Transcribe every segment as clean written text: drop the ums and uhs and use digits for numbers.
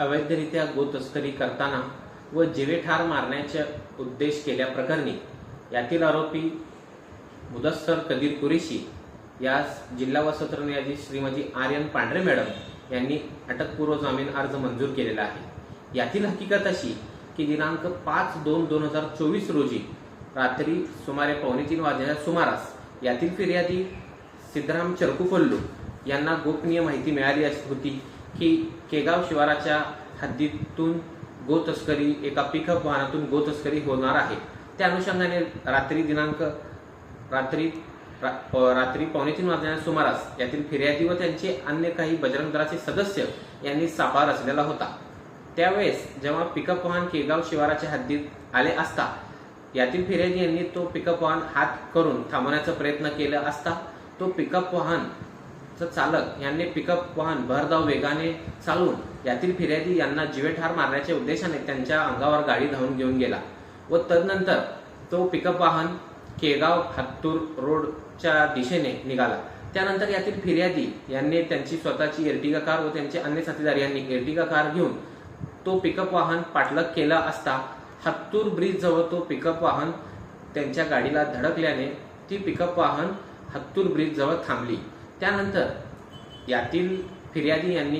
अवैधरित्या गो तस्करी करताना व जीवे ठार मारण्याचा उद्देश केल्याप्रकरणी यातील आरोपी मुदस्सर कदीर कुरेशी यास जिल्हा व सत्र न्यायाधीश श्रीमती आर्यन पांढरे मॅडम यांनी अटकपूर्व जामीन अर्ज मंजूर केलेला आहे। यातील हकीकत अशी की दिनांक 5/2/2024 रोजी रात्री सुमारे 2:45 वाजण्याच्या सुमारास यातील फिर्यादी सिद्धराम चरकुपल्लू यांना गोपनीय माहिती मिळाली होती की केगाव शिवाराच्या हद्दीतून गो तस्करी एका पिकअप वाहनातून गो तस्करी होणार आहे। त्या अनुषंगाने रात्री 2:45 वाजण्याच्या सुमारास यातील फिर्यादी व त्यांचे अन्य काही बजरंग दलाचे सदस्य यांनी सापळा रचलेला होता। त्यावेळेस जेव्हा पिकअप वाहन केगाव शिवाराच्या हद्दीत आले असता यातील फिर्यादी यांनी तो पिकअप वाहन हात करून थांबवण्याचा प्रयत्न केला असता तो पिकअप वाहन चालक यांनी पिकअप वाहन भरधाव वेगाने चालवून यातील फिर्यादी यांना जीवे ठार मारण्याच्या उद्देशाने त्यांच्या अंगावर गाडी धावून घेऊन गेला व तदनंतर तो पिकअप वाहन केगाव हत्तूर रोडच्या दिशेने निघाला। त्यानंतर यातील फिर्यादी यांनी त्यांची स्वतःची एर्टिगा कार व त्यांचे अन्य साथीदार यांनी एर्टिगा कार घेऊन तो पिकअप वाहन पाठलाग केला असता हत्तूर ब्रिज जवळ तो पिकअप वाहन त्यांच्या गाडीला धडकल्याने ती पिकअप वाहन हत्तूर ब्रिज जवळ थांबली। त्यानंतर यातील फिर्यादी यांनी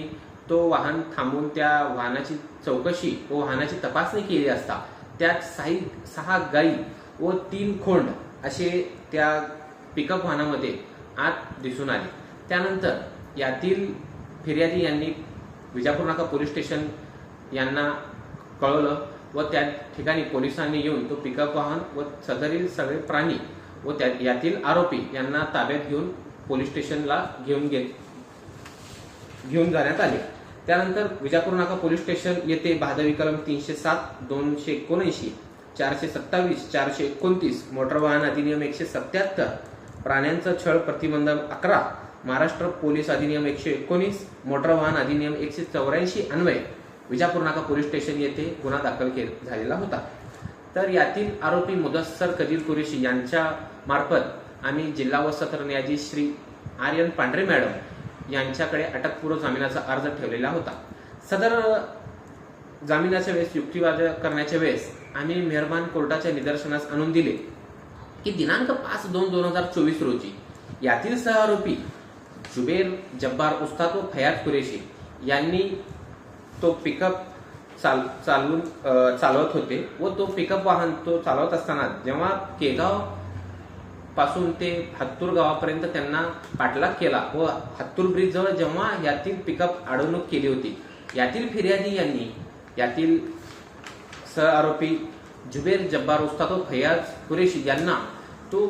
तो वाहन थांबवून त्या वाहनाची चौकशी व वाहनाची तपासणी केली असता त्यात 6 गाई व 3 खोंड असे त्या पिकअप वाहनामध्ये आत दिसून आले। त्यानंतर यातील फिर्यादी यांनी विजापूर नाका पोलीस स्टेशन यांना कळवलं व त्या ठिकाणी पोलिसांनी येऊन तो पिकअप वाहन व सदरील सगळे प्राणी व यातील आरोपी यांना ताब्यात घेऊन पोलीस स्टेशनला घेऊन जाण्यात आले। त्यानंतर विजापूर नाका पोलीस स्टेशन येथे भादवी कलम 307, 279, 427, 429, मोटर वाहन अधिनियम 177, प्राण्यांचा छळ प्रतिबंधक 11, महाराष्ट्र पोलीस अधिनियम 119, मोटर वाहन अधिनियम 184 अन्वये विजापूर नाका पोलीस स्टेशन येथे गुन्हा दाखल झालेला होता। तर यातील आरोपी मुदस्सर कदीर कुरेशी यांच्या मार्फत आम्ही जिल्हा व सत्र न्यायाधीश श्री आर्यन पांढरे मॅडम यांच्याकडे अटकपूर्व जामिनाचा अर्ज ठेवलेला होता। सदर जामिनाच्या वेळेस युक्तिवाद करण्याच्या वेळेस आम्ही मेहरबान कोर्टाच्या निदर्शनास आणून दिले की दिनांक 5/2/2024 रोजी यातील सहआरोपी जुबेर जब्बार उस्ताद व फयाज कुरेशी यांनी तो पिकअप चालवत होते व तो पिकअप वाहन तो चालवत असताना जेव्हा केगाव पासून ते हत्तूर गावापर्यंत त्यांना पाठलाग केला व हत्तूर ब्रिज जवळ जेव्हा यातील पिकअप अडवणूक केली होती यातील फिर्यादी यांनी यातील सहआरोपी जुबेर जब्बार उस्ताद व फयाज कुरेशी यांना तो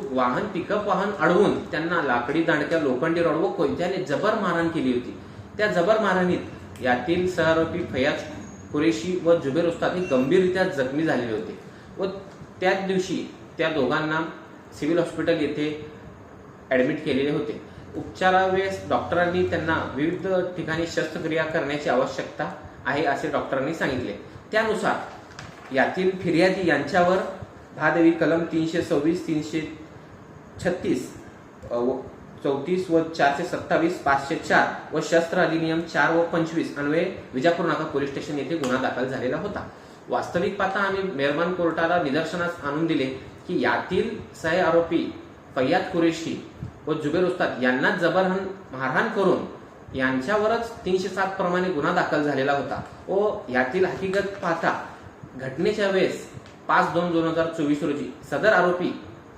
पिकअप वाहन अडवून त्यांना लाकडी दांडक्या, लोखंडी रॉड व कोयत्याने जबर मारहाण केली होती। त्या जबर मारहाणीत यातील सहआरोपी फयाज कुरेशी व जुबेर उस्ताद हे गंभीररित्या जखमी झालेले होते व त्याच दिवशी त्या दोघांना सिव्हिल हॉस्पिटल येथे ऍडमिट केलेले होते। उपचारावेळेस डॉक्टरांनी त्यांना विविध ठिकाणी शस्त्रक्रिया करण्याची आवश्यकता आहे असे डॉक्टरांनी सांगितले। त्यानुसार यातील फिर्यादी यांच्यावर भादवी कलम 326, 336, 34 व 427, 504 व शस्त्र अधिनियम 4 व 25 अन्वये विजापूर नाका पोलीस स्टेशन येथे गुन्हा दाखल झालेला होता। वास्तविक पाहता आम्ही मेहरबान कोर्टाला निदर्शनास आणून दिले की यातील सहआरोपी फयाज कुरेशी व जुबेर उस्ताद यांना जबर मारहाण करून यांच्यावरच 307 प्रमाणे गुन्हा दाखल झालेला होता व यातील हकीकत पाहता घटनेच्या वेळेस 5/2/2024 रोजी सदर आरोपी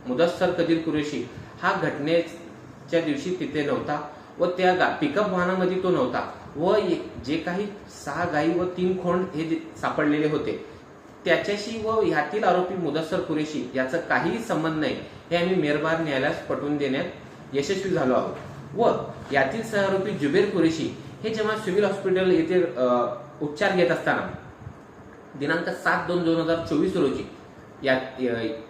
मुदस्सर कदीर कुरेशी हा घटनेच्या दिवशी तिथे नव्हता व त्या पिकअप वाहनामध्ये तो नव्हता व जे काही 6 गाई व 3 खोंड हे सापडलेले होते त्याच्याशी व ह्यातील आरोपी मुदस्सर कुरेशी याचा काहीही संबंध नाही हे आम्ही मेहरबान न्यायालयास पटवून देण्यात यशस्वी झालो आहोत। व यातील सहआरोपी जुबेर कुरेशी हे जेव्हा सिव्हिल हॉस्पिटल येथे उपचार घेत असताना दिनांक 7/2/2024 रोजी या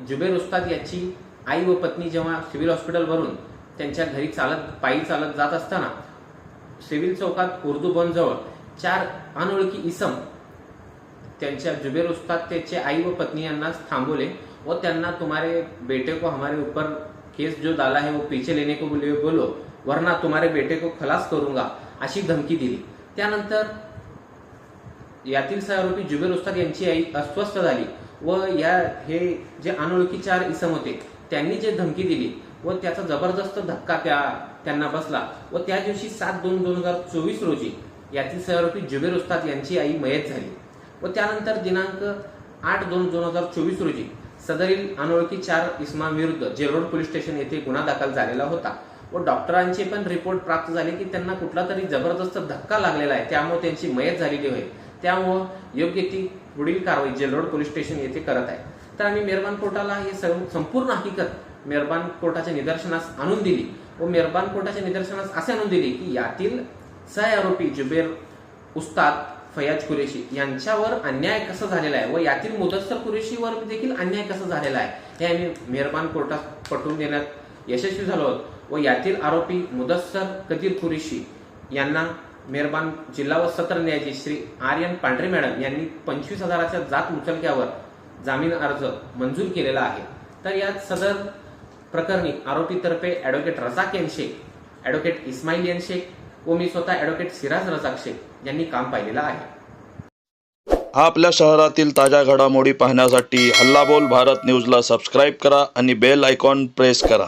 जुबेर उस्ताद याची आई व पत्नी जेव्हा सिव्हिल हॉस्पिटल वरून त्यांच्या घरी पायी चालत जात असताना सिव्हिल चौकात उर्दू बंद जवळ 4 अनोळखी इसम त्यांच्या जुबेर उस्ताद त्याचे आई व पत्नी यांना थांबवले व त्यांना तुम्हारे बेटे को हमारे ऊपर केस जो डाला है वो पीछे लेने को बोलो वरना तुम्हारे बेटे को खलास करूंगा अशी धमकी दिली। त्यानंतर यातील 6 आरोपी जुबेर उस्ताद यांची आई अस्वस्थ झाली व हे जे अनोळखी 4 इसम होते त्यांनी जे धमकी दिली व त्याचा जबरदस्त धक्का त्यांना बसला व त्या दिवशी 7/2/2024 रोजी यातील 6 आरोपी जुबेर उस्ताद यांची आई मयत झाली व त्यानंतर दिनांक 8/2/2024 रोजी सदरील अनोळखी 4 इसमांविरुद्ध जेल रोड पोलीस स्टेशन येथे गुन्हा दाखल झालेला होता व डॉक्टरांचे पण रिपोर्ट प्राप्त झाले की त्यांना कुठला तरी जबरदस्त धक्का लागलेला आहे, त्यामुळे त्यांची मयत झालेली होय. त्यामुळे योग्य ती पुढील कारवाई जेल रोड पोलीस स्टेशन येथे करत आहे. तर आम्ही मेहरबान कोर्टाला हे संपूर्ण हकीकत मेहरबान कोर्टाच्या निदर्शनास आणून दिली व मेहरबान कोर्टाच्या निदर्शनास असे आणून दिली की यातील 6 आरोपी जुबेर उस्ताद, फयाज कुरेशी यांच्यावर अन्याय कसा झालेला आहे व यातील मुदस्सर कुरेशीवर देखील अन्याय कसा झालेला आहे हे आम्ही मेहरबान कोर्टात पटवून देण्यात यशस्वी झालो आहोत व यातील आरोपी मुदस्सर कदीर कुरेशी यांना मेहरबान जिल्हा व सत्र न्यायाधीश श्री आर्यन पांढरे मॅडम यांनी 25,000च्या जात मुचलक्यावर जामीन अर्ज मंजूर केलेला आहे. तर यात सदर प्रकरणी आरोपीतर्फे advocate Razak N Shaikh, advocate Ismail N Shaikh व मी स्वतः ॲडव्होकेट सिराज रजाक शेख यांनी काम पाहिलेलं आहे. आपल्या शहरातील ताज्या घडामोडी पाहण्यासाठी हल्ला बोल भारत न्यूजला सबस्क्राईब करा आणि बेल आयकॉन प्रेस करा.